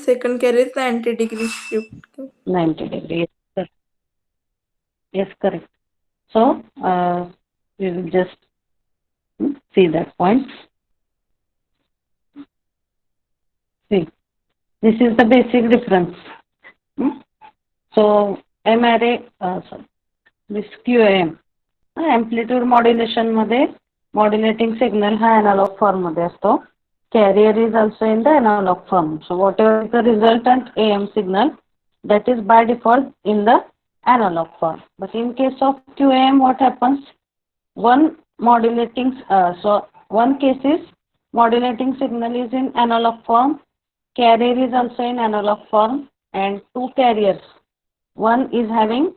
second carrier is 90-degree shift. 90 degree. Yes, correct. So, we will just see that point. See, this is the basic difference. So, M array, sorry, this QAM, amplitude modulation मध्ये modulating signal हा analog form मध्ये असतो. Carrier is also in the analog form. So, whatever is the resultant AM signal, that is by default in the analog form. But in case of QAM, what happens? One modulating, so one case is modulating signal is in analog form, carrier is also in analog form, and two carriers. One is having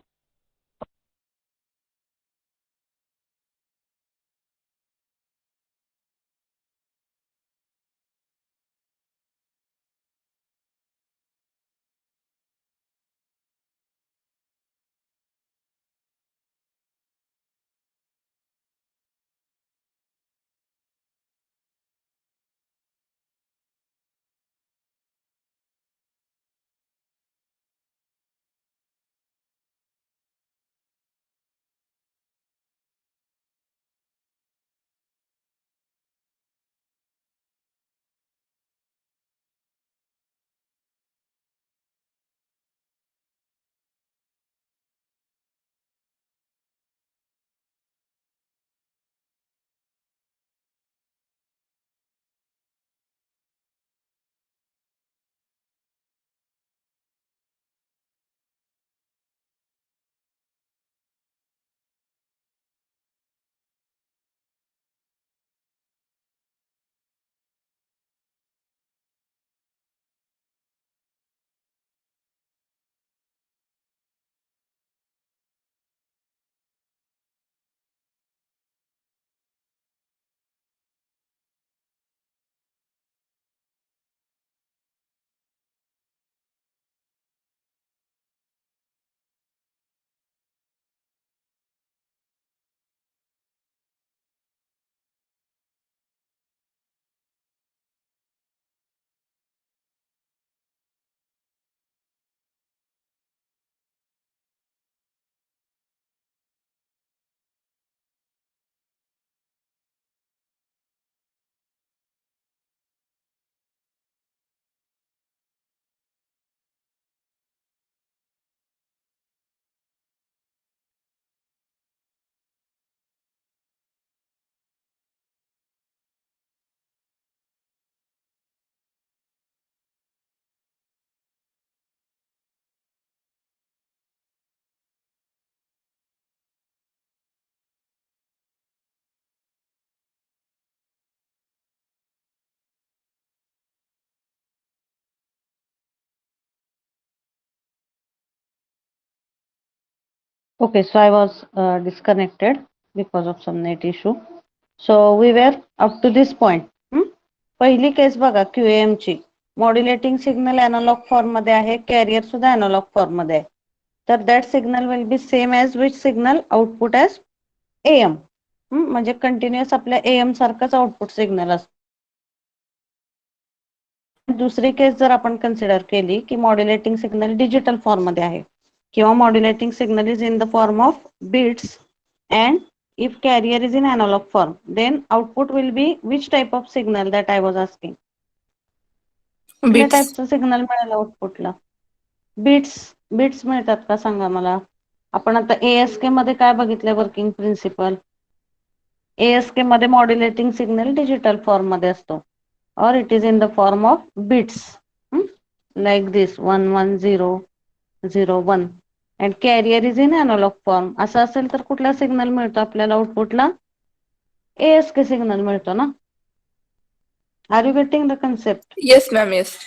okay. So I was disconnected because of some net issue. So we were up to this point. पहिली case बघा QAM ची modulating signal analogue form मध्ये आहे, career सुद्धा analogue form मध्ये आहे. तर that signal will be same as which signal output as AM. म्हणजे कंटिन्युअस आपल्या AM सारखंच आउटपुट सिग्नल असतं. दुसरी केस जर आपण कन्सिडर केली की मॉड्युलेटिंग सिग्नल डिजिटल फॉर्म मध्ये आहे किंवा modulating signal is in the form of bits and if carrier is in analog form, then output will be which type of signal that I was asking? कुठल्या Bits. टाईपचं signal मिळेल आउटपुटला? Bits मिळतात का सांगा मला. आपण आता ASK मध्ये काय बघितलंय वर्किंग प्रिन्सिपल? ASK मध्ये मॉड्युलेटिंग सिग्नल डिजिटल फॉर्म मध्ये असतो or it is in the form of bits, like this 11001 and carrier is in analog form. असं असेल तर कुठला सिग्नल मिळतो आपल्याला आउटपुटला? ASK सिग्नल मिळतो ना. Are you getting the concept? Yes, ma'am. Yes.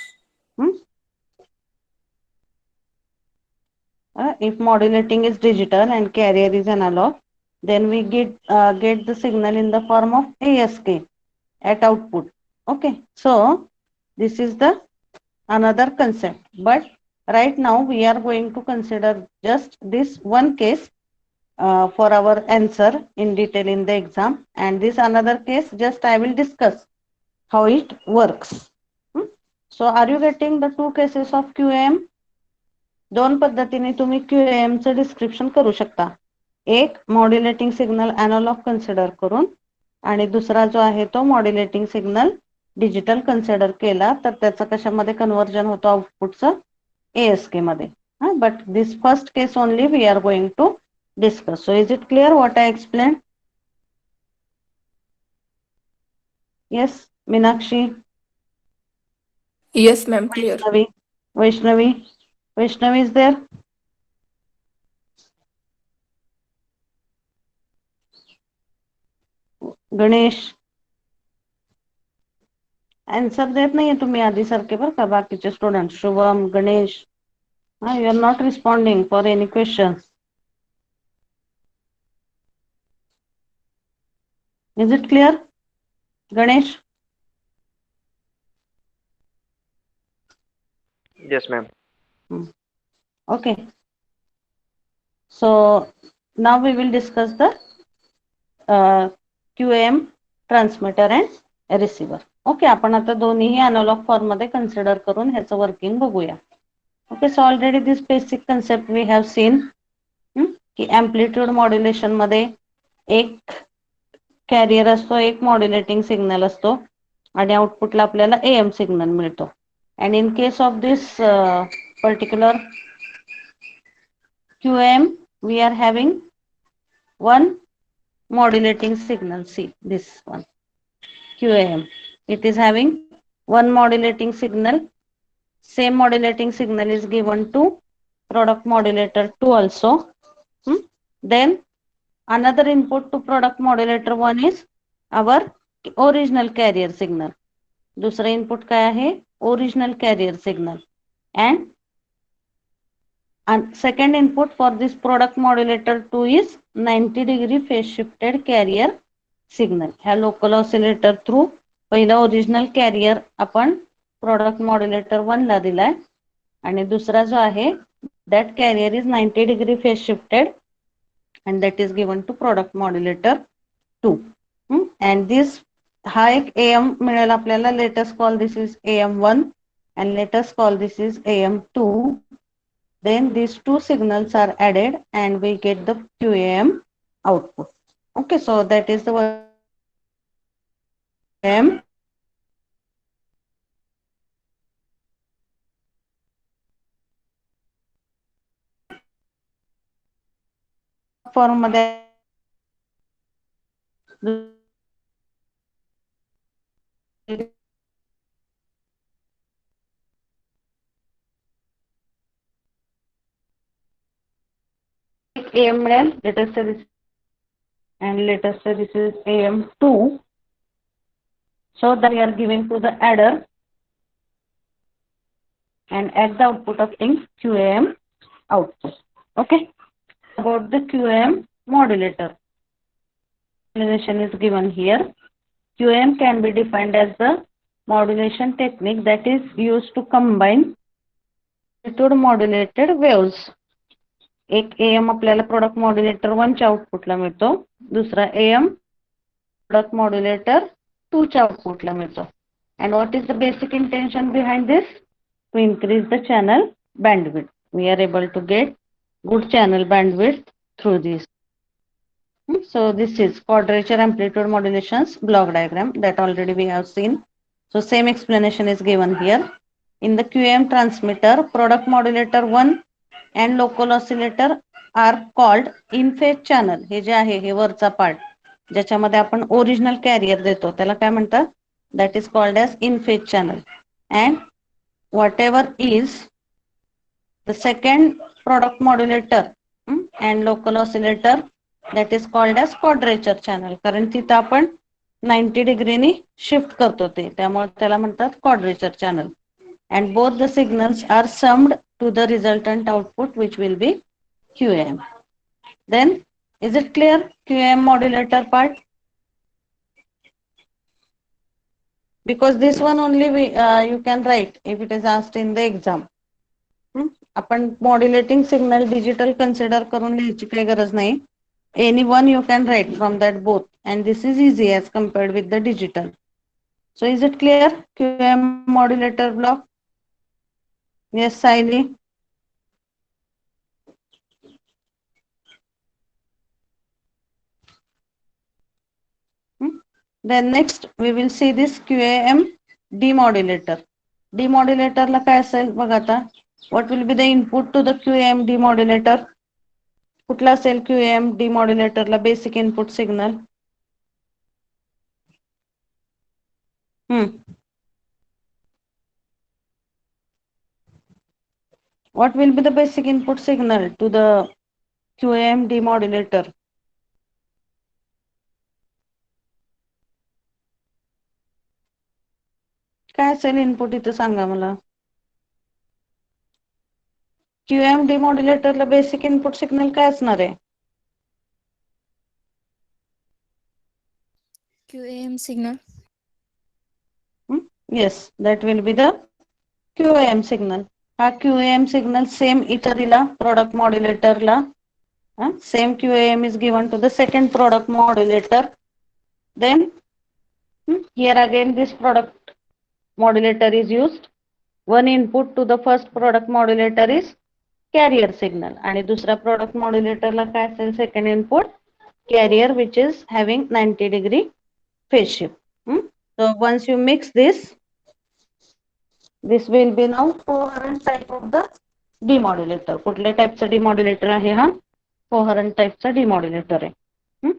If modulating is digital and carrier is analog, then we get the signal in the form of ASK at output. Okay, so this is the another concept, but right now we are going to consider just this one case for our answer in detail in the exam, and this another case just I will discuss how it works. So are you getting the two cases of QAM? दोन पद्धतीने तुम्ही QAM चं description करू शकता. एक modulating signal analogue consider करून आणि दुसरा जो आहे तो मॉड्युलेटिंग सिग्नल डिजिटल कन्सिडर केला तर त्याचं कशामध्ये कन्वर्जन होतं आउटपुटचं ASK मध्ये. But this first case only we are going to discuss. So is it clear what I explained? Yes, Meenakshi, Yes, ma'am. Clear. Vaishnavi is there? Ganesh answer देत नाहीये तुम्ही आधी सारखे बरं का बाकीचे student. Shubham, Ganesh, you are not responding for any question. Is it clear Ganesh? Yes, ma'am. Okay. So now we will discuss the QAM transmitter and receiver. Okay, आपण आता दोन्ही अॅनालॉग फॉर्म मध्ये कन्सिडर करून ह्याचं वर्किंग बघूया. Okay, so already this basic concept we have seen की amplitude modulation मध्ये एक कॅरियर असतो, एक मॉड्युलेटिंग सिग्नल असतो आणि आउटपुटला आपल्याला AM सिग्नल मिळतो. And in case of this particular QAM we are having one modulating signal. See this one QAM, it is having one modulating signal. Same modulating signal is given to product modulator 2 also. Then another input to product modulator 1 is our original carrier signal. दूसरा input काय आहे? Original carrier signal. and second input for this product modulator 2 is 90-degree phase shifted carrier signal. ह्या local oscillator through पहिला original career आपण product modulator 1 ला दिलाय आणि दुसरा जो आहे that carrier is 90-degree phase shifted and that is given to product modulator 2. And this हा एक AM मिळेल आपल्याला. let us call this is AM1 and let us call this is AM2. Then these two signals are added and we get the QAM output. Okay, so that is the QAM. Form मध्ये AM मिळेल. let us say this and let us say this is AM2. So that we are giving to the adder and add the output of QAM output. Okay, about the QAM modulator. Modulation is given here. QAM can be defined as the modulation technique that is used to combine amplitude modulated waves. एक AM आपल्याला product modulator 1 च्या आउटपुटला मिळतो, दुसरा AM product modulator 2 च्या आउटपुटला मिळतो. And what is the basic intention behind this? To increase the channel bandwidth. We are able to get good channel bandwidth through this. So this is quadrature amplitude modulations block diagram that already we have seen. So same explanation is given here. In the QAM transmitter, product modulator 1 and local oscillator are called in phase channel. हे जे आहे हे वरचा part ज्याच्यामध्ये आपण original career देतो त्याला काय म्हणतात? That is called as in phase channel. And whatever is the second product modulator and local oscillator, that is called as quadrature channel. कारण तिथं आपण 90 डिग्रीनी शिफ्ट करतो ते, त्यामुळे त्याला म्हणतात quadrature channel. And both the signals are summed to the resultant output which will be QAM. Then is it clear QAM modulator part? Because this one only you can write if it is asked in the exam. आपण modulating signal digital consider करून लिहायची काही गरज नाही. Any one you can write from that both and this is easy as compared with the digital. So is it clear? QAM modulator block? Yes, Saili. Then next we will see this QAM demodulator. Demodulator ला काय असेल बघा आता. What will be the input to the QAM demodulator? कुठला असेल QAM demodulator La basic input signal? What will be the basic input signal to the QAM demodulator? काय असेल input इथं सांगा मला. QAM demodulator ला बेसिक इनपुट सिग्नल काय असणार आहे? QAM signal. Yes, that will be the QAM signal. हा QAM signal same इथं दिला product modulator La. Same QAM is given to the second product modulator. Then here again this product modulator is used. One input to the first product modulator is carrier signal आणि दुसरा product modulator ला काय असेल second input carrier which is having 90-degree phase shift. So once you mix this will be now coherent type of the demodulator. कुठल्या टाइपचा demodulator आहे हा? coherent टाइपचा demodulator आहे.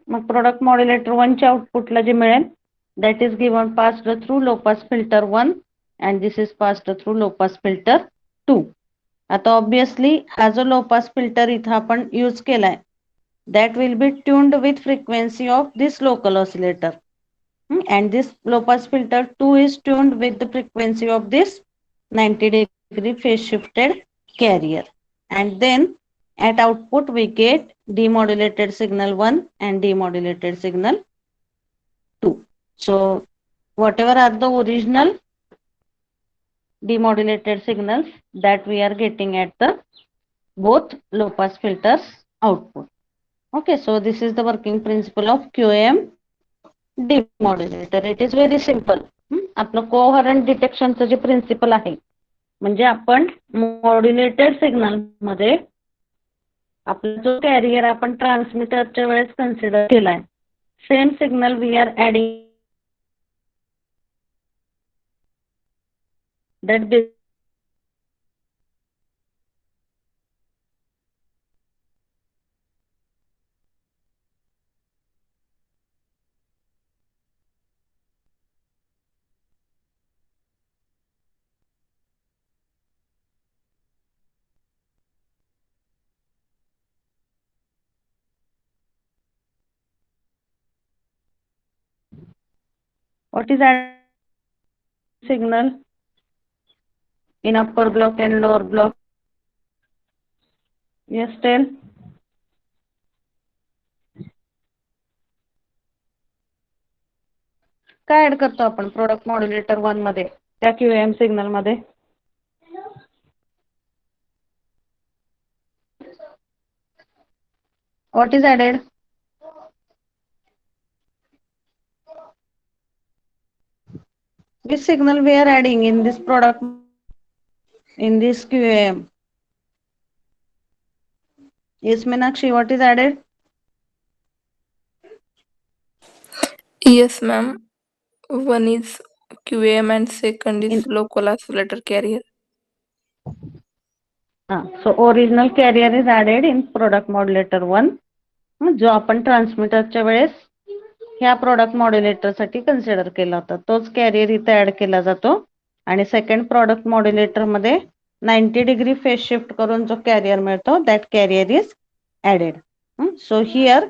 मग product modulator 1 च्या आउटपुटला जे मिळेल that is given passed through low pass filter 1 and this is passed through low pass filter 2. आता obviously हा जो low pass filter इथं आपण यूज केलाय that will be tuned with frequency of this local oscillator. And this low pass filter 2 is tuned with the frequency of this 90-degree phase shifted carrier. And then at output we get demodulated signal 1 and demodulated signal 2. So whatever are the original demodulated signals that we are getting at the both low pass filters output. Okay, so this is the working principle of QAM demodulator. It is very simple. आपलं कोहरंट डिटेक्शनचं जे principal आहे म्हणजे आपण modulated signal मध्ये आपला जो career आपण ट्रान्समिटरच्या वेळेस consider केलाय same signal we are adding that what is that signal in upper block and lower block? Yes, tell. काय ऍड करतो आपण प्रोडक्ट मॉड्युलेटर 1 मध्ये त्या QAM सिग्नल मध्ये? What is added? Which signal we are adding in this product, in this QAM? Yes, Meenakshi, what is added? Yes, ma'am. One is QAM and second is local oscillator carrier. So original carrier is added in product modulator 1. जो आपण ट्रान्समिटरच्या वेळेस ह्या product modulator साठी consider केला होता तोच career इथे add केला जातो आणि सेकंड प्रोडक्ट मॉड्युलेटर मध्ये 90-degree फेज शिफ्ट करून जो कॅरियर मिळतो that carrier is added. So here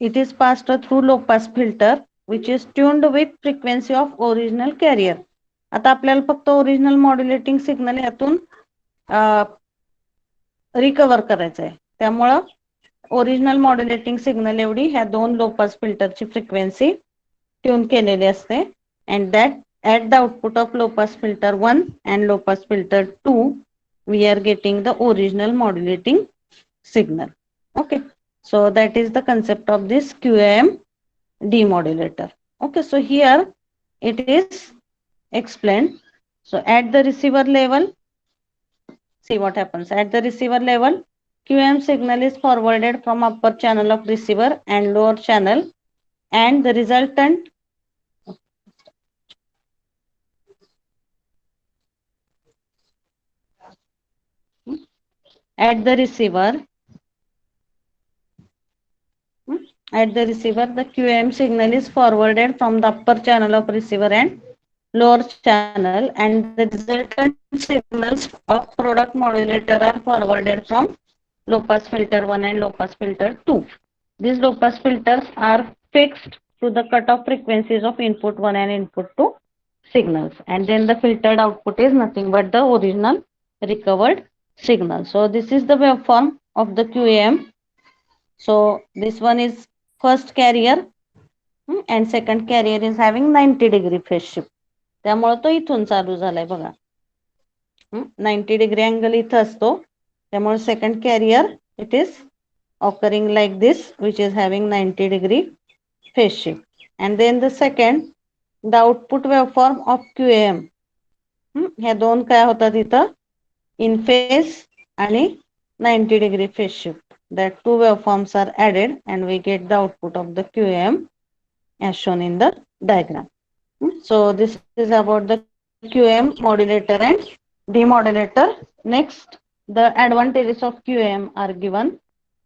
it is passed through low pass filter which is tuned with frequency of original carrier. आता आपल्याला फक्त ओरिजिनल मॉड्युलेटिंग सिग्नल यातून recover करायचं आहे त्यामुळं ओरिजिनल मॉड्युलेटिंग सिग्नल एवढी ह्या दोन लो पास फिल्टरची फ्रिक्वेन्सी ट्यून केलेली असते and that at the output of low pass filter 1 and low pass filter 2 we are getting the original modulating signal. Okay, so that is the concept of this QAM demodulator. Okay, so here it is explained. So at the receiver level, see what happens. At the receiver level, QAM signal is forwarded from upper channel of receiver and lower channel, and the resultant at the receiver, at the receiver, the QAM signal is forwarded from the upper channel of receiver and lower channel, and the resultant signals of product modulator are forwarded from low pass filter 1 and low pass filter 2. These low pass filters are fixed to the cutoff frequencies of input 1 and input 2 signals, and then the filtered output is nothing but the original recovered signal. So this is the waveform of the QAM. So this one is first carrier, and second carrier is having 90-degree phase shift. त्यामुळे तो इथून चालू झालाय बघा. 90-degree angle इथं असतो, त्यामुळे second carrier it is occurring like this, which is having 90-degree phase shift. And then the second, the output waveform of QAM. ह्या दोन काय होतात इथं, in phase आणि 90-degree phase shift. That two waveforms are added and we get the output of the QAM as shown in the diagram. So this is about the QAM modulator and demodulator. Next, the advantages of QAM are given.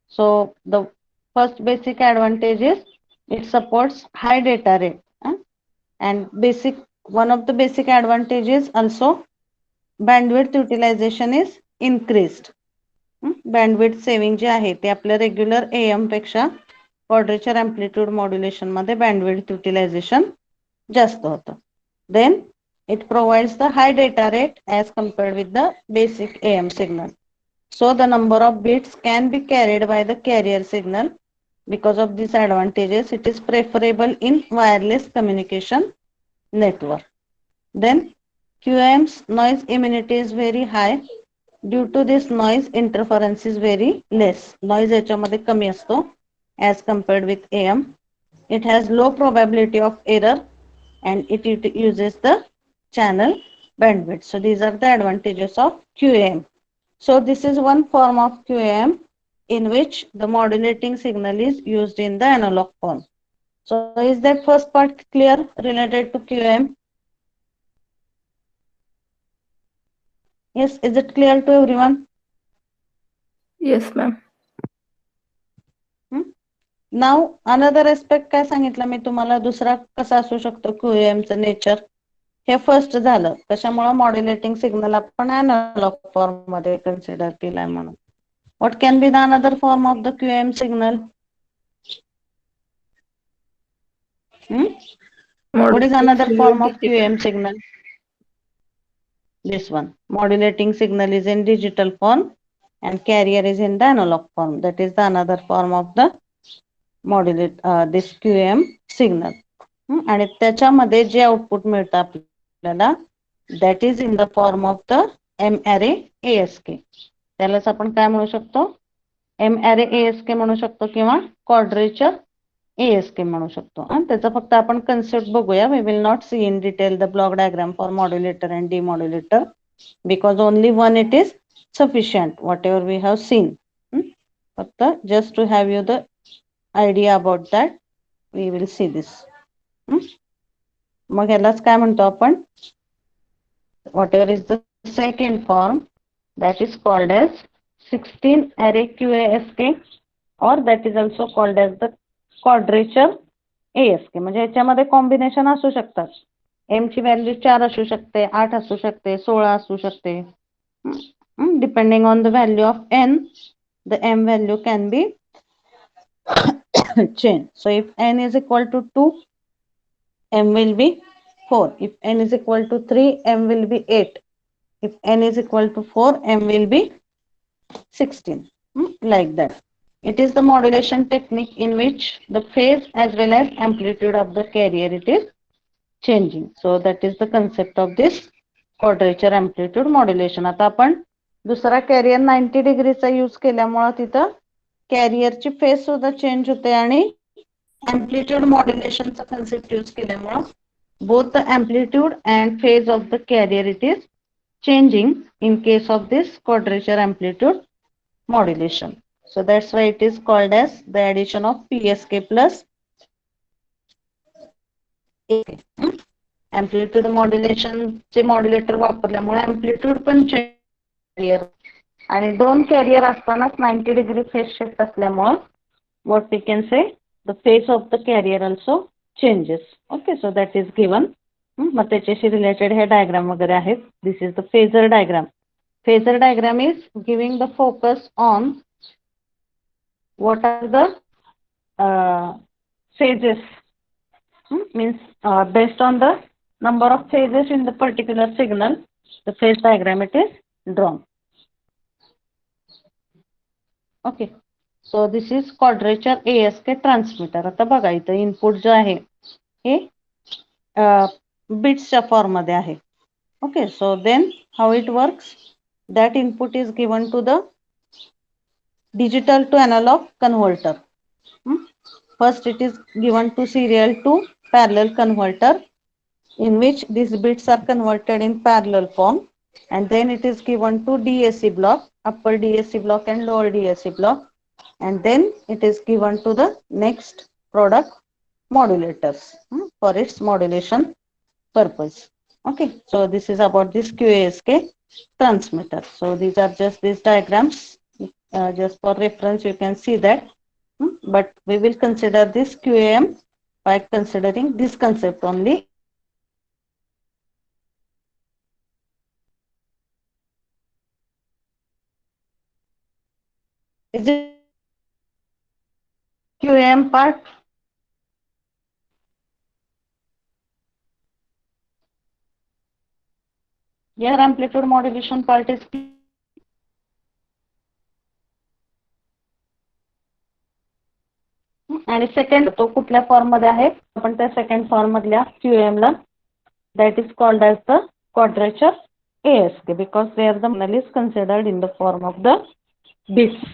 So the first basic advantage is it supports high data rate, and one of the basic advantages also bandwidth utilization is increased. Bandwidth saving जे आहे ते आपल्या regular AM पेक्षा quadrature amplitude modulation मध्ये bandwidth utilization जास्त होतं. Then it provides the high data rate as compared with the basic AM signal. So the number of bits can be carried by the carrier signal. Because of these advantages, it is preferable in wireless communication network. Then QAM's noise immunity is very high. Due to this, noise interference is very less. Noise याच्यामध्ये कमी असतो as compared with AM. It has low probability of error and it uses the channel bandwidth. So these are the advantages of QAM. So this is one form of QAM in which the modulating signal is used in the analog form. So is that first part clear related to QAM? Yes, is it clear to everyone? Yes, ma'am. Now another aspect काय सांगितलं मी तुम्हाला, दुसरा कसा असू शकतो QAM चं nature. हे first झालं कशामुळे, मॉड्युलेटिंग सिग्नल आपण अॅनालॉग फॉर्म मध्ये कन्सिडर केलाय म्हणून. What can be the another form of the QAM signal? What is another form of QAM signal? This one, modulating signal is in digital form and carrier is in the analog form. That is the another form of the this QAM signal. आणि त्याच्यामध्ये जे output मिळतं आपल्याला, that is in the form of the M array ASK. त्यालाच आपण काय म्हणू शकतो, M array ASK म्हणू शकतो किंवा quadrature ASK म्हणू शकतो. आणि त्याचा फक्त आपण कन्सेप्ट बघूया. We will not see in detail the block diagram for modulator and demodulator because only one it is sufficient whatever we have seen. फक्त just to have you the idea about that we will see this. मग यालाच काय म्हणतो आपण, whatever is the second form, that is called as 16 array QASK, or that is also called as the quadrature ASK. म्हणजे याच्यामध्ये combination असू शकतात. M ची value 4 असू शकते, 8 असू शकते, 16 असू शकते. Depending on the value of n, the M value can be changed. So if n is equal to 2, M will be 4. If n is equal to 3, M will be 8. If n is equal to 4, M will be 16. Like that. It is the modulation technique in which the phase as well as amplitude of the carrier it is changing. So that is the concept of this quadrature amplitude modulation. आता आपण दुसरा career 90 डिग्रीचा use केल्यामुळे तिथं कॅरियरची phase सुद्धा change होते आणि amplitude modulationचा concept use केल्यामुळे both the amplitude and phase of the carrier it is changing in case of this quadrature amplitude modulation. So that's why it is called as the addition of PSK plus ASK. Amplitude modulation चे modulator वापरल्यामुळे amplitude पण carrier आणि दोन career असतानाच 90 degree phase shift असल्यामुळे what we can say the phase of the carrier also changes. Okay, so that is given. मग त्याच्याशी related हे diagram वगैरे आहेत. This is the phasor diagram. Phasor diagram is giving the focus on what are the phases. Means based on the number of phases in the particular signal, the phase diagram it is drawn. Okay, so this is quadrature ASK transmitter. आता बघा इथं input जो आहे हे बिट्सच्या form मध्ये आहे. Okay, so then how it works? That input is given to the digital to analog converter. First it is given to serial to parallel converter, in which these bits are converted in parallel form, and then it is given to DAC block, upper DAC block and lower DAC block, and then it is given to the next product modulators for its modulation purpose. Okay, so this is about this QASK transmitter. So these are just these diagrams, just for reference you can see that, but we will consider this QAM by considering this concept only. Is it QAM part? Here amplitude modulation part is आणि second तो कुठल्या form मध्ये आहे आपण त्या second form मधल्या QAM ला that is called as the quadrature ASK because there the signal is considered in the form of the bits.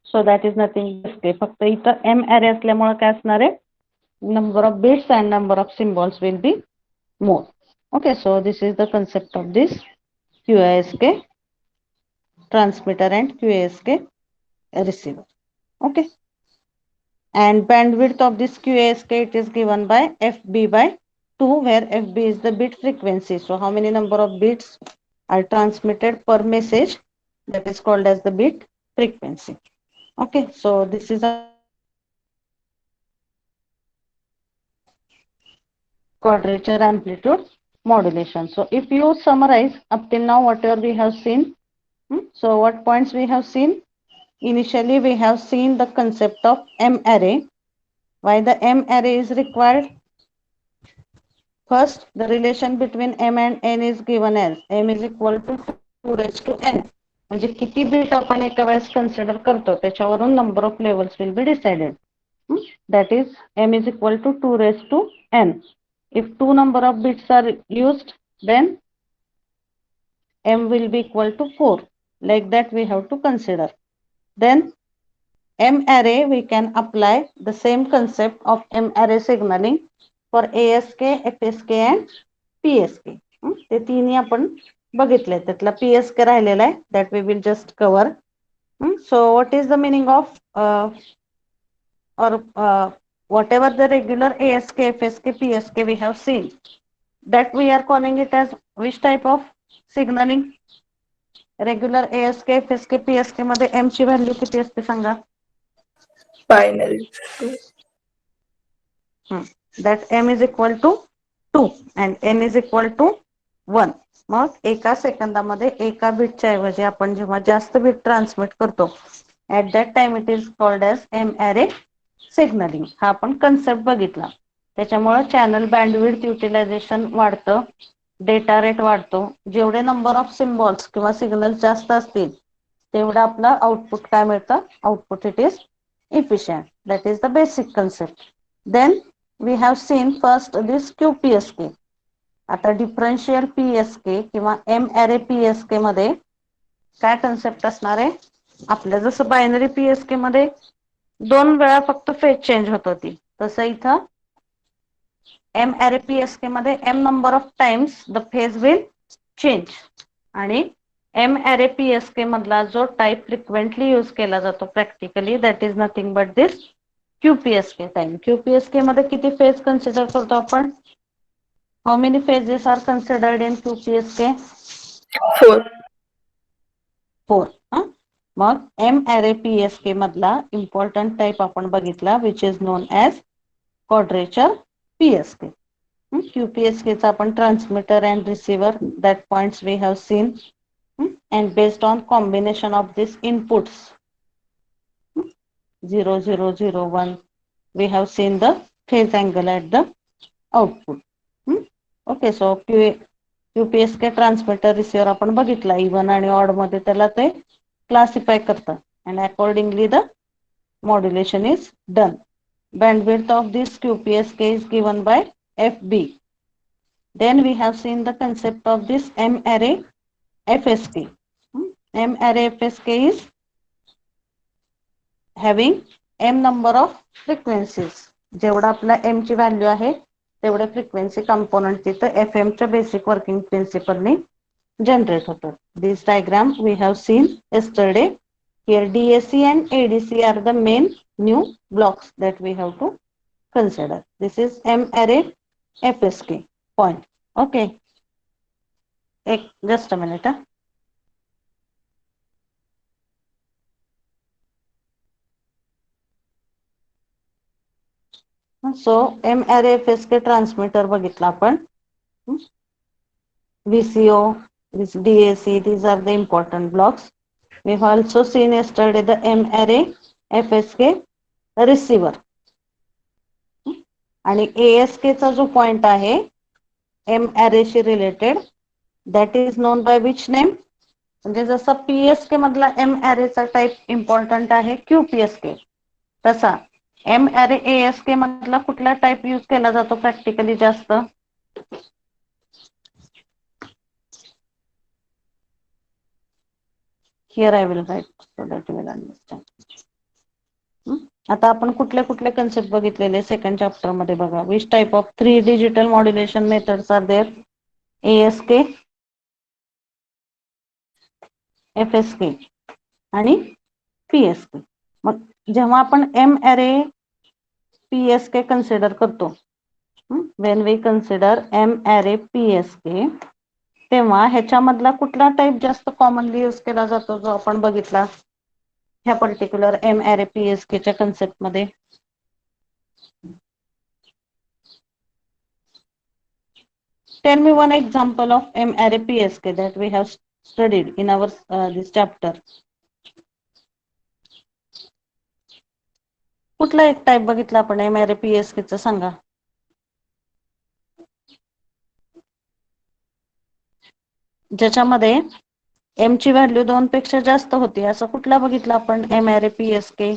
So that is nothing ASK. फक्त इथं M array असल्यामुळे काय असणार आहे number of bits and number of symbols will be more. Okay, so this is the concept of this QASK transmitter and QASK receiver. Okay. And bandwidth of this QASK it is given by FB by 2, where FB is the bit frequency. So how many number of bits are transmitted per message, that is called as the bit frequency. Okay, so this is a quadrature amplitude modulation. So if you summarize up till now whatever we have seen, so what points we have seen? Initially we have seen the concept of M array. Why the M array is required? First, the relation between M and N is given as M is equal to 2 raised to N. म्हणजे किती bit आपण एका वेळेस consider करतो त्याच्यावरून number of levels will be decided. That is M is equal to 2 raised to N. If 2 number of bits are used, then M will be equal to 4. Like that we have to consider. Then M array we can apply the same concept of M array signaling for ASK, FSK and PSK. ते तिन्ही आपण बघितले. त्यातला PSK राहिलेला आहे, that we will just cover. So what is the meaning of whatever the regular ASK, FSK, PSK we have seen, that we are calling it as which type of signaling? Regular ASK, FSK, PSK मध्ये M ची value किती असते सांगा? Binary 2. That M is equal to 2 and N is equal to 1. मग एका सेकंदामध्ये एका बिटच्या ऐवजी आपण जेव्हा जास्त बिट ट्रान्समिट करतो at that time it is called as M array signaling. हा आपण कन्सेप्ट बघितला. त्याच्यामुळे चॅनल बँडविड्थ युटिलायझेशन वाढतं, डेटा रेट वाढतो. जेवढे नंबर ऑफ सिम्बॉल्स किंवा सिग्नल जास्त असतील तेवढं आपलं आउटपुट काय मिळतं? Output it is efficient. That is the basic concept. Then we have seen first this QPSK. आता डिफरन्शियल PSK किंवा M array PSK मध्ये काय कन्सेप्ट असणार आहे? आपल्या जसं बायनरी PSK मध्ये 2 वेळा फक्त फेज चेंज होत होती, तसं इथं M array PSK मध्ये M number of times the phase will change आणि M array PSK मधला जो टाइप फ्रिक्वेंटली यूज केला जातो practically that is nothing but this QPSK time. QPSK मध्ये किती फेज कन्सिडर करतो आपण? How many phases are considered in QPSK? 4. 4. मग M array PSK मधला इम्पॉर्टंट टाइप आपण बघितला which is known as quadrature PSK. QPSK चा आपण transmitter and receiver that points we have seen and based on combination of these inputs 0 0 0 1 we have seen the phase angle at the output. Okay, so QPSK transmitter receiver आपण बघितला even आणि odd मध्ये त्याला ते classify करतात and accordingly the modulation is done. Bandwidth of this QPSK is given by FB. Then we have seen the concept of this M array FSK. M array FSK is having M number of frequencies. जेवढा आपला M ची value आहे तेवढे frequency component तिथं FM च्या basic working प्रिन्सिपलने generate होतात. This diagram we have seen yesterday. Here DAC and ADC are the main new blocks that we have to consider. This is M array FSK point. Okay. Just a minute. So M array FSK transmitter बघितला आपण. VCO, this DAC, these are the important blocks. We have also seen yesterday the M array FSK receiver. आणि ASK चा जो point आहे M array she related that is known by which name? म्हणजे जसं PSK मधला M array चा type important आहे QPSK तसा M array ASK मधला कुठला टाइप यूज केला जातो प्रॅक्टिकली जास्त? Here I will write so that you will understand. आता आपण कुठले कुठले कन्सेप्ट बघितलेले सेकंड चॅप्टर मध्ये बघा. Which type of 3 digital modulation methods are there? ASK, FSK आणि PSK. मग जेव्हा आपण M array PSK कन्सिडर करतो when we consider M array PSK तेव्हा ह्याच्यामधला कुठला टाइप जास्त कॉमनली यूज केला जातो जो आपण बघितला ह्या पर्टिक्युलर M array PSK च्या कन्सेप्ट मध्ये? Tell me one example of M array PSK that we have studied in our this chapter. कुठला एक टाइप बघितला आपण M array PSK चा सांगा? ज्याच्यामध्ये M ची व्हॅल्यू 2 पेक्षा जास्त होती असं कुठला बघितला आपण M array PSK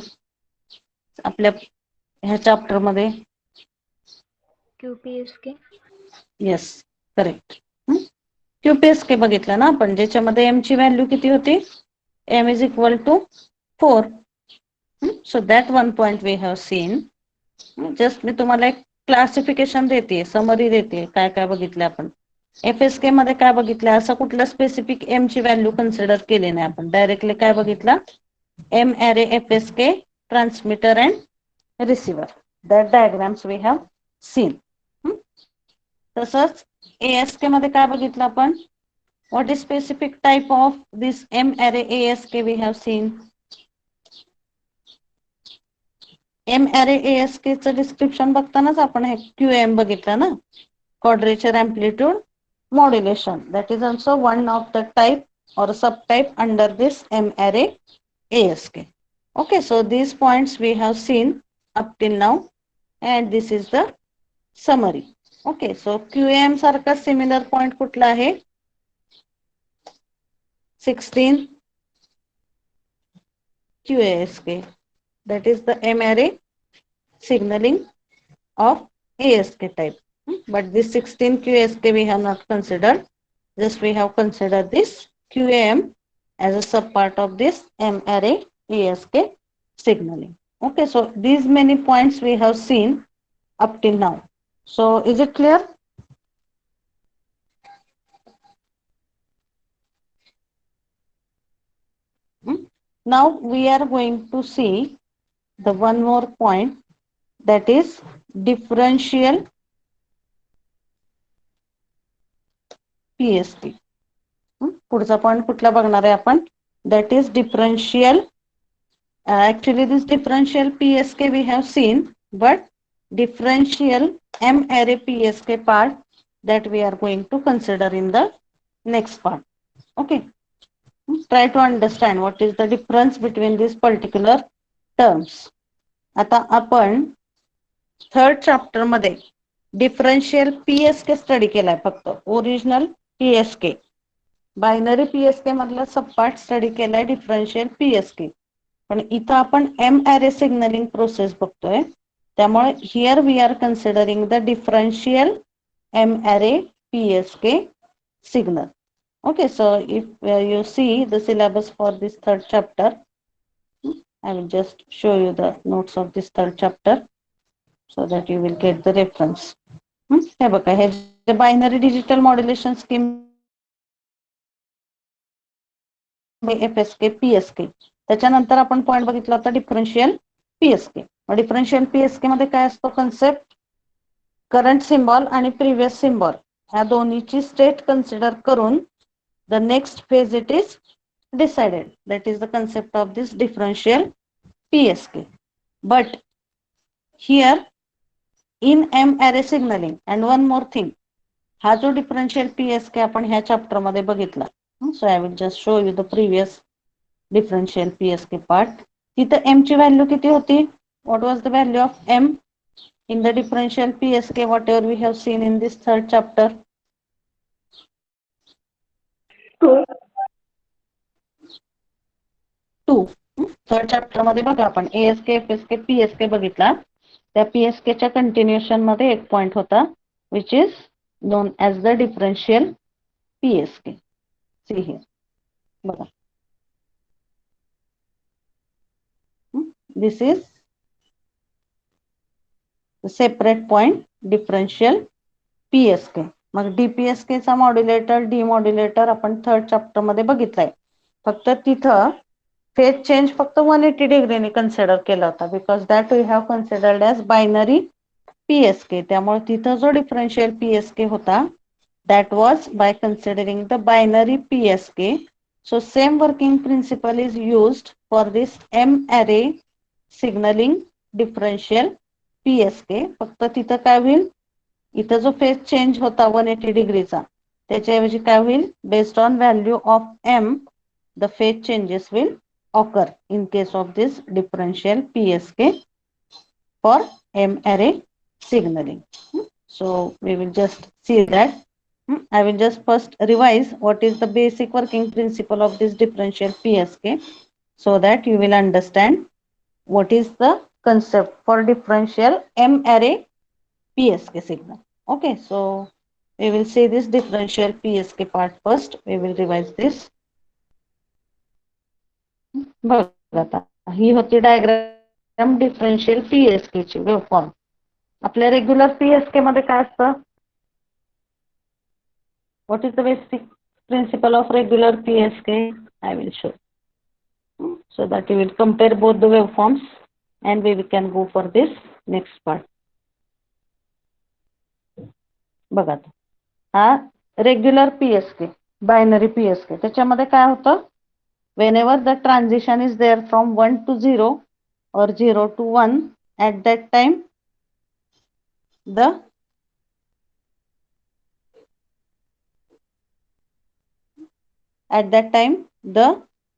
आपल्या ह्या चॅप्टर मध्ये? QPSK. Yes, correct. QPSK बघितला ना आपण ज्याच्यामध्ये M ची व्हॅल्यू किती होती? M is equal to 4. So that one point we have seen. Just मी तुम्हाला एक क्लासिफिकेशन देते, समरी देते काय काय बघितलं आपण. FSK मध्ये काय बघितलं असं कुठलं स्पेसिफिक M ची व्हॅल्यू कन्सिडर केली नाही आपण. डायरेक्टली काय बघितलं? M array FSK transmitter and receiver. That diagrams we have seen. तसंच ASK मध्ये काय बघितलं आपण? What is specific type of this M array ASK we have seen? M array ASK चं डिस्क्रिप्शन बघतानाच आपण हे QAM बघितलं ना, quadrature amplitude modulation. That is also one of the type or subtype under this M array ASK. Okay, so these points we have seen up till now and this is the summary. Okay, so QAM सारखा similar point कुठला आहे? 16 QASK. That is the M array signaling of ASK type. But this 16 QASK we have not considered. Just we have considered this QAM as a subpart of this M array ASK signaling. Okay, so these many points we have seen up till now. So is it clear? Now we are going to see the one more point, that is differential PSK. पुढचा point कुठला बघणार आहे आपण? That is differential. Actually this differential PSK we have seen, but differential M-array PSK part that we are going to consider in the next part. Okay. Try to understand what is the difference between these particular terms. आता आपण third chapter मध्ये differential PSK study केलाय, फक्त original PSK, binary PSK मधला subpart study केलाय differential PSK. पण इथं आपण M-array सिग्नलिंग प्रोसेस बघतोय, त्यामुळे here we are considering the differential M-array PSK signal. Okay, so if you see the syllabus for this third chapter, I will just show you the notes of this third chapter so that you will get the reference. हे बघा, हे जे binary digital modulation scheme FSK PSK, त्याच्यानंतर आपण point बघितला होता differential PSK. Differential PSK मध्ये काय असतो कन्सेप्ट? करंट सिम्बॉल आणि प्रिव्हियस सिम्बॉल ह्या दोन्हीची स्टेट कन्सिडर करून the next phase it is decided. That is the concept of this differential PSK. But here in M-array signaling, and one more thing, हा जो differential PSK आपण ह्या chapter मध्ये बघितला. So I will just show you the previous differential PSK part. तिथं M ची value किती होती? What was the value of M in the differential PSK whatever we have seen in this third chapter? 2. Third chapter मध्ये बघा आपण ASK FSK PSK बघितला. त्या PSK च्या कंटिन्युएशन मध्ये एक पॉइंट होता which is known as the differential PSK. See here. बघा. This is the separate point differential PSK. Mug DPSK चा मॉड्युलेटर डिमॉड्युलेटर आपण थर्ड चॅप्टर मध्ये बघितलाय. फक्त तिथं फेज चेंज फक्त 180 डिग्रीने कन्सिडर केला होता, because that we have considered as binary PSK. त्यामुळे तिथं जो डिफरन्शियल PSK होता that was by considering the binary PSK. So same working principle is used for this M-array signaling differential PSK. फक्त तिथं काय होईल, इथं जो फेज चेंज होता 180 डिग्रीचा, त्याच्याऐवजी काय होईल, based on value of M the phase changes will occur in case of this differential PSK for M-array signaling. So we will just see that. I will just first revise what is the basic working principle of this differential PSK so that you will understand what is the concept for differential M-array PSK signal. Okay, so we will see this differential PSK part first. We will revise this. बघा आता ही होती diagram differential PSK ची waveform. आपल्या regular PSK मध्ये काय असतं? What is the basic principle of regular PSK? I will show so that you will compare both the waveforms and we can go for this next part. बघा हा regular PSK, binary PSK, त्याच्यामध्ये काय होतं, whenever the transition is there from 1 to 0 or 0 to 1, at that time the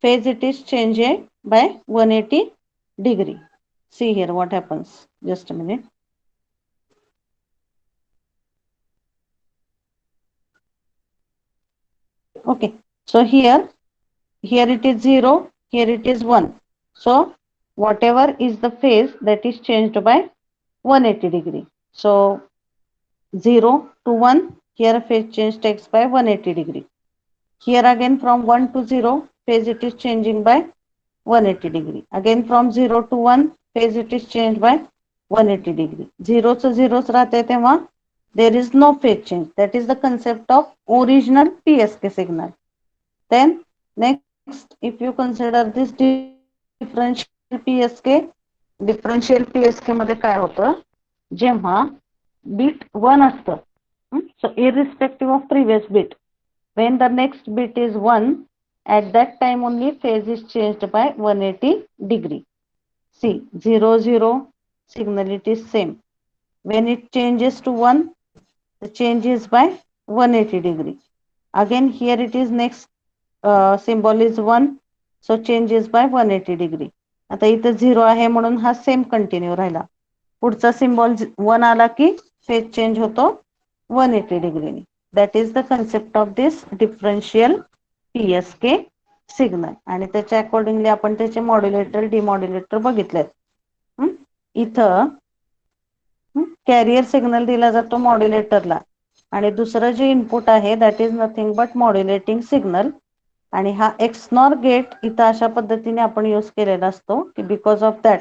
phase it is changed by 180 degree. See here what happens. Just a minute. Okay, so here it is 0, here it is 1. So whatever is the phase that is changed by 180 degree. So 0 to 1, here phase change takes by 180 degree. Here again from 1 to 0, phase it is changing by 180 degree. Again from 0 to 1, phase it is changed by 180 degree. 0 to 0 राहते तेव्हा there is no phase change. That is the concept of original PSK signal. Then next, if you consider this differential PSK, differential PSK मध्ये काय होतं, जेव्हा bit 1 असतं, so irrespective of previous bit, when the next bit is 1, at that time only phase is changed by 180 degree. See, 0 0 signal, it is same. When it changes to 1, the change is by 180 degree. Again here it is next symbol is 1, so change is by 180 degree. आता इथं 0 आहे म्हणून हा same continue राहिला. पुढचा symbol 1 आला की phase change होतो 180 डिग्रीनी. That is the concept of this differential PSK signal. आणि त्याच्या अकॉर्डिंगली आपण त्याचे मॉड्युलेटर डिमॉड्युलेटर बघितलेत. इथं कॅरियर सिग्नल दिला जातो मॉड्युलेटरला आणि दुसरं जे इनपुट आहे that is nothing but modulating signal. आणि हा एक्सनॉर गेट इथं अशा पद्धतीने आपण यूज केलेला असतो की because of that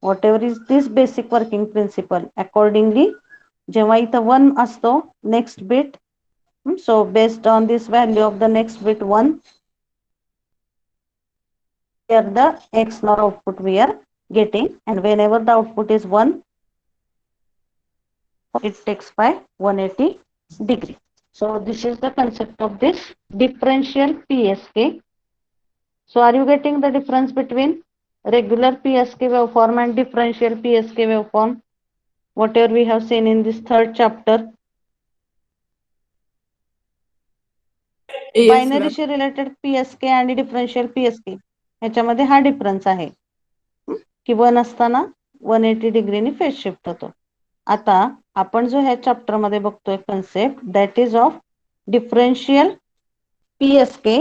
what ever is this basic working principle accordingly जेव्हा इथं 1 असतो next bit, so based on this value of the next bit 1, here the XNOR output we are getting, and whenever the output is 1, it takes by 180 degree. So this is the concept of this differential PSK. So are you getting the difference between regular PSK waveform and differential PSK waveform? Whatever we have seen in this third chapter. Yes, Binary ma'am. related PSK आणि differential PSK ह्याच्यामध्ये हा difference आहे की 1 असताना 180 डिग्रीनी phase shift होतो. आता आपण जो ह्या चॅप्टर मध्ये बघतोय concept that is of differential PSK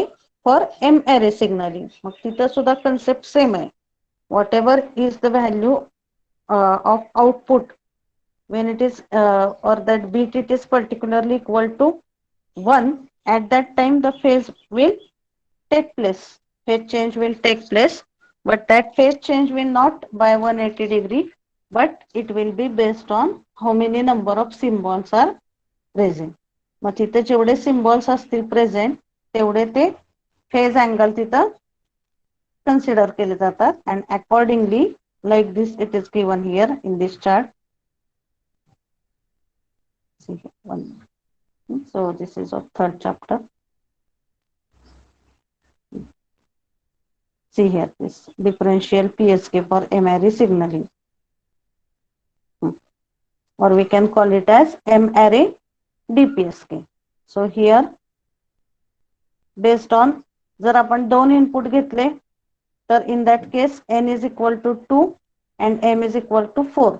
for M array signaling. मग तिथं सुद्धा कन्सेप्ट सेम आहे. What ever is the value of output when it is or that bit it is particularly equal to 1, at that time the phase will take place. Phase change will take place, but that phase change will not by 180 degree, but it will be based on how many number of symbols are present. मग तिथे जेवढे symbols असतील present तेवढे ते phase angle तिथं consider केले जातात. And accordingly like this it is given here in this chart. So this is of third chapter. See here this differential PSK for M array signaling, or we can call it as M array DPSK. So here based on जर आपण 2 input घेतले तर in that case n is equal to 2 and m is equal to 4.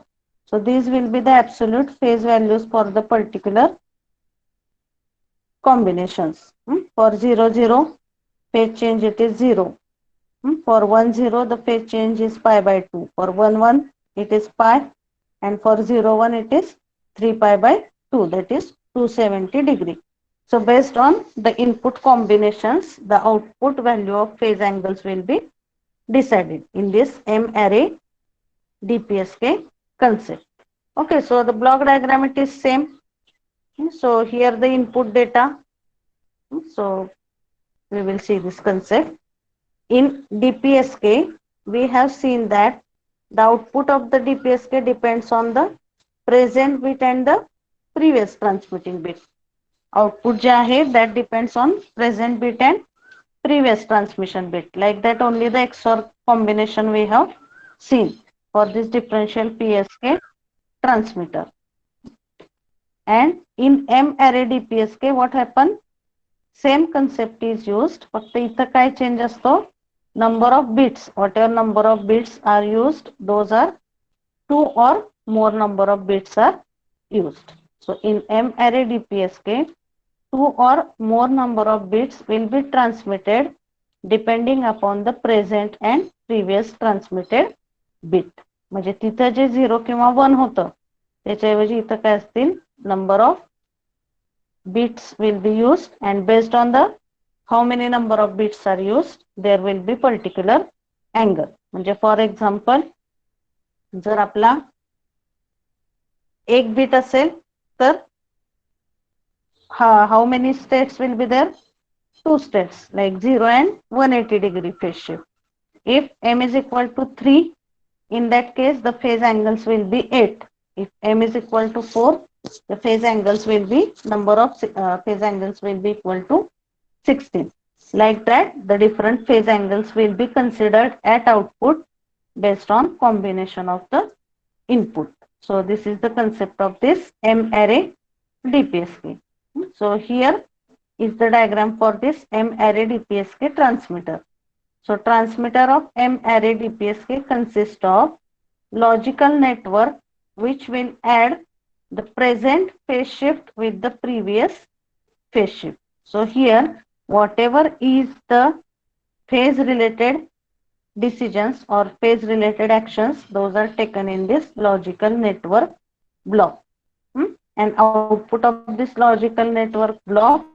So these will be the absolute phase values for the particular combinations. For 0 0 phase change it is 0. For 1 0 the phase change is pi by 2. For 1 1 it is pi, and for 0 1 it is 3 pi by 2, that is 270 degree. So based on the input combinations the output value of phase angles will be decided in this M array DPSK concept. Okay, so the block diagram it is same. So here the input data. So we will see this concept. In DPSK, we have seen that the output of the DPSK depends on the present bit and the previous transmitting bit. Output जे आहे that depends on present bit and previous transmission bit. Like that only the XOR combination we have seen for this differential PSK transmitter. And in M array DPSK what happened? Same concept is used, फक्त इथं काय change असतो, number of bits, whatever number of bits are used, those are 2 or more number of bits are used. So in M array DPSK 2 or more number of bits will be transmitted depending upon the present and previous transmitted bit. म्हणजे तिथं जे 0 किंवा 1 होतं त्याच्याऐवजी इथं काय असतील, number of bits will be used, and based on the how many number of bits are used there will be particular angle. म्हणजे for example जर आपला 1 बीट असेल तर how many states will be there? Two states, like 0 and 180-degree phase shift. If m is equal to 3, in that case the phase angles will be 8. If m is equal to 4, the phase angles will be phase angles will be equal to 16. Like that, the different phase angles will be considered at output based on combination of the input. So this is the concept of this M array DPSK. So here is the diagram for this M array DPSK transmitter. So transmitter of M array DPSK consists of logical network which will add the present phase shift with the previous phase shift. So here whatever is the phase related decisions or phase related actions, those are taken in this logical network block. And output of this logical network block,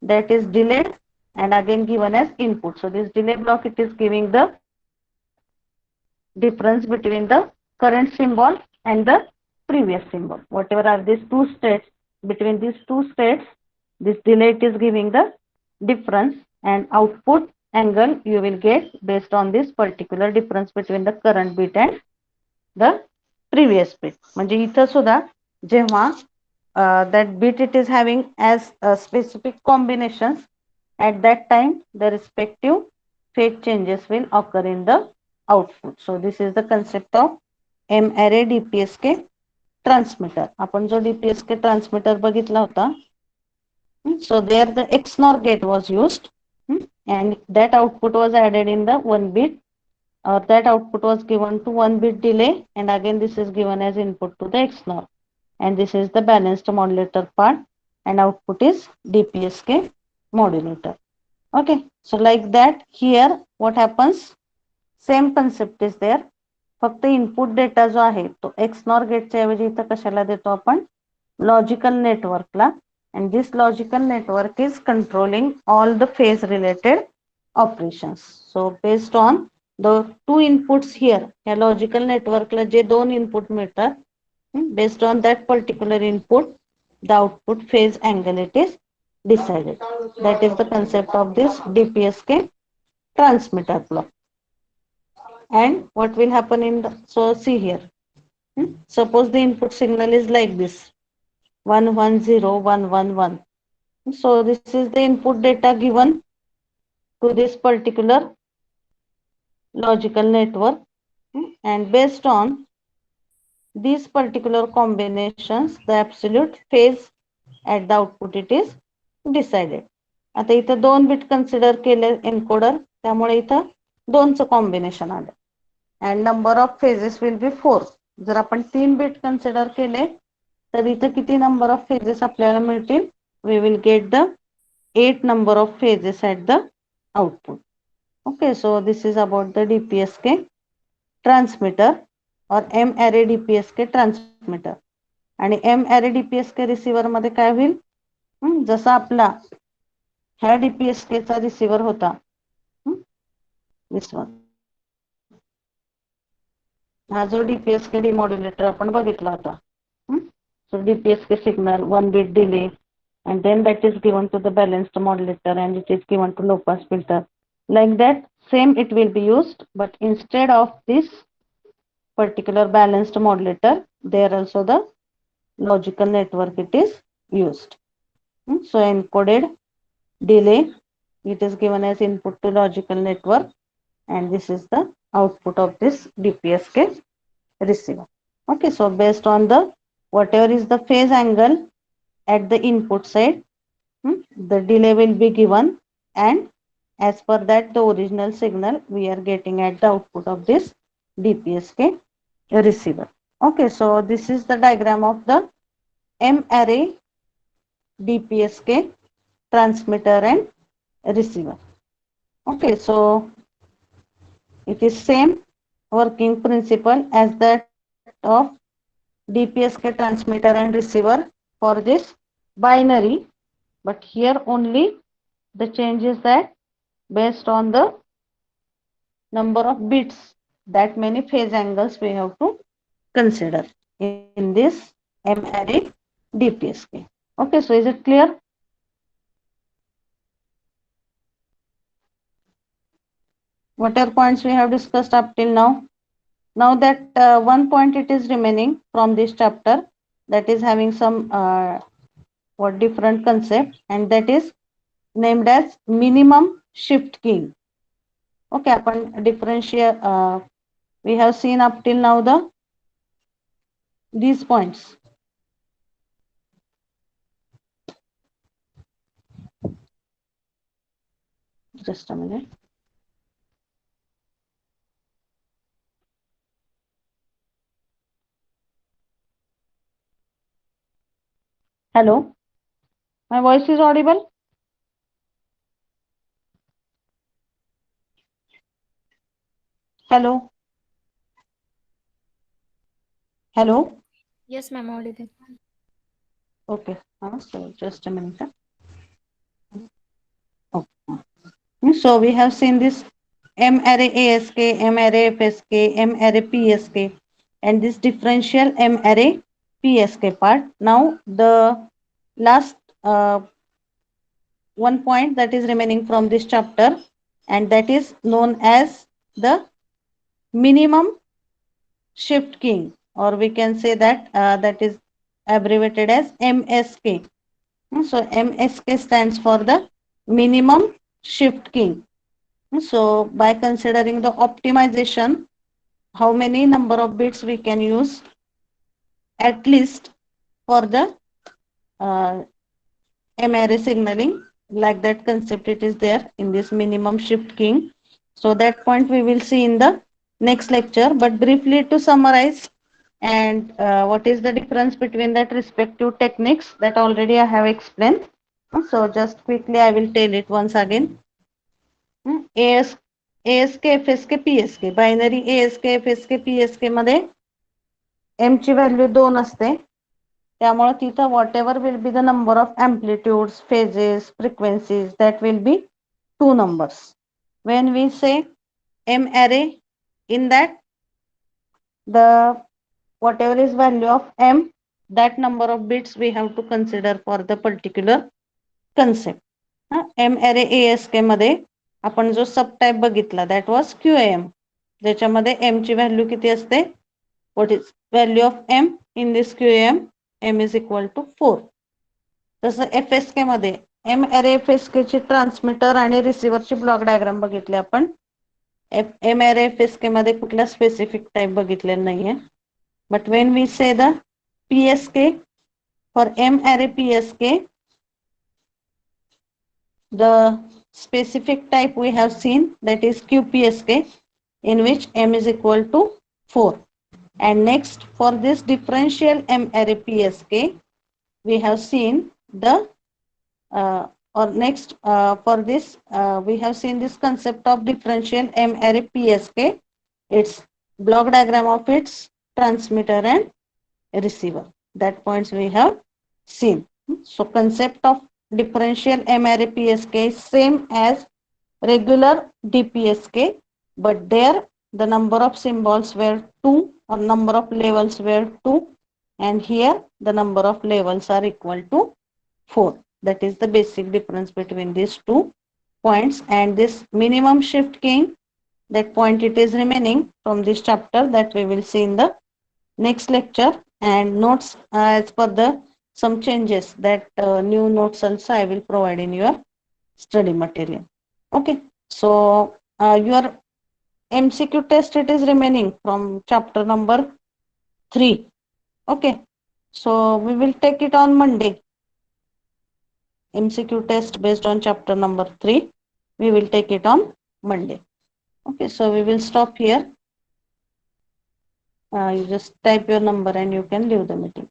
that is delayed and again given as input. So this delay block, it is giving the difference between the current symbol and the previous symbol. Whatever are these two states, between these two states, this delay it is giving the difference, and output angle you will get based on this particular difference between the current bit and the previous bit. म्हणजे इथं सुद्धा जेव्हा that bit it is having as a specific combinations, at that time the respective phase changes will occur in the output. So this is the concept of M array DPSK transmitter. आपण जो DPSK transmitter बघितला होता, so there the XNOR gate was used, and that output was added in the 1 bit, or that output was given to 1 bit delay, and again this is given as input to the XNOR, and this is the balanced modulator part, and output is DPSK modulator. Okay, so like that here what happens, same concept is there, फक्त input data जो आहे तो XNOR गेटच्या ऐवजी इथं कशाला देतो आपण, लॉजिकल नेटवर्कला, and this logical network is controlling all the phase related operations. So based on the two inputs here, या logical network ला जे दोन input मिळतात, based on that particular input the output phase angle it is decided. That is the concept of this DPSK transmitter block. And what will happen in the, so see here, suppose the input signal is like this, 110 111. So this is the input data given to this particular logical network, and based on these particular combinations the absolute phase at the output it is decided. आता इथं 2 bit consider केले encoder, त्यामुळे इथं 2चं combination आलं, and number of phases will be 4. जर आपण 3 bit consider केले तर इथं किती number of phases आपल्याला मिळतील, we will get the 8 number of phases at the output. Okay, so this is about the DPSK transmitter or M array DPSK transmitter. आणि M array DPSK receiver मध्ये काय होईल, जसा आपला ह्या DPSK चा receiver होता, this one, हा जो DPSK demodulator आपण बघितला होता, so DPSK signal 1 bit delay, and then that is given to the balanced modulator and it is given to low pass filter. Like that same it will be used, but instead of this particular balanced modulator there also the logical network it is used. So encoded delay it is given as input to logical network, and this is the output of this DPSK receiver. Okay, so based on the whatever is the phase angle at the input side, the delay will be given, and as per that the original signal we are getting at the output of this DPSK receiver. Okay, so this is the diagram of the M array DPSK transmitter and receiver. Okay, so it is same working principle as that of DPSK transmitter and receiver for this binary, but here only the change is that based on the number of bits, that many phase angles we have to consider in this M array DPSK. Okay, so is it clear? What are points we have discussed up till now? Now that one point it is remaining from this chapter, that is having some what different concept, and that is named as minimum shift keying. Okay, आपण differentiate we have seen up till now these points. Just a minute. Hello, my voice is audible? Hello? Hello? Yes, ma'am, audible. Okay, so just a minute. Okay. So we have seen this M array ASK, M array FSK, M array PSK, and this differential M array PSK part. Now the last one point that is remaining from this chapter, and that is known as the minimum shift keying, or we can say that that is abbreviated as MSK. So MSK stands for the minimum shift keying. So by considering the optimization, how many number of bits we can use at least for the uh, M array signaling, like that concept it is there in this minimum shift keying. So that point we will see in the next lecture, but briefly to summarize, and what is the difference between that respective techniques, that already I have explained. So just quickly I will tell it once again. ASK FSK PSK, binary ASK FSK PSK मध्ये M ची value 2 असते, त्यामुळे तिथं what ever will be the number of amplitudes, phases, frequencies, that will be 2 numbers. When we say M array, in that the whatever is value of M, that number of bits we have to consider for the particular concept. M array ASK मध्ये आपण जो सब type बघितला that was QAM, ज्याच्यामध्ये M ची value किती असते, what is value of M in this QAM, M is equal to 4. तसं FSK मध्ये M array FSK ची ट्रान्समीटर आणि रिसिव्हरची ब्लॉक डायग्राम बघितली आपण. M array FSK मध्ये कुठला स्पेसिफिक टाइप बघितलेला नाहीये, बट वेन वी से the PSK, for M array PSK, the specific type we have seen, that is QPSK, in which M is equal to 4. And next, for this differential M array PSK, we have seen the or next for this we have seen this concept of differential M array PSK, its block diagram of its transmitter and receiver. That points we have seen. So concept of differential M array PSK is same as regular DPSK, but there the number of symbols were 2, or number of levels were 2, and here the number of levels are equal to 4. That is the basic difference between these 2 points. And this minimum shift keying, that point it is remaining from this chapter, that we will see in the next lecture. And notes as per the some changes, that new notes also I will provide in your study material. Okay, so your MCQ test it is remaining from chapter number 3. Okay, so we will take it on Monday. MCQ test based on chapter number 3, we will take it on Monday. Okay, so we will stop here. You just type your number and you can leave the meeting.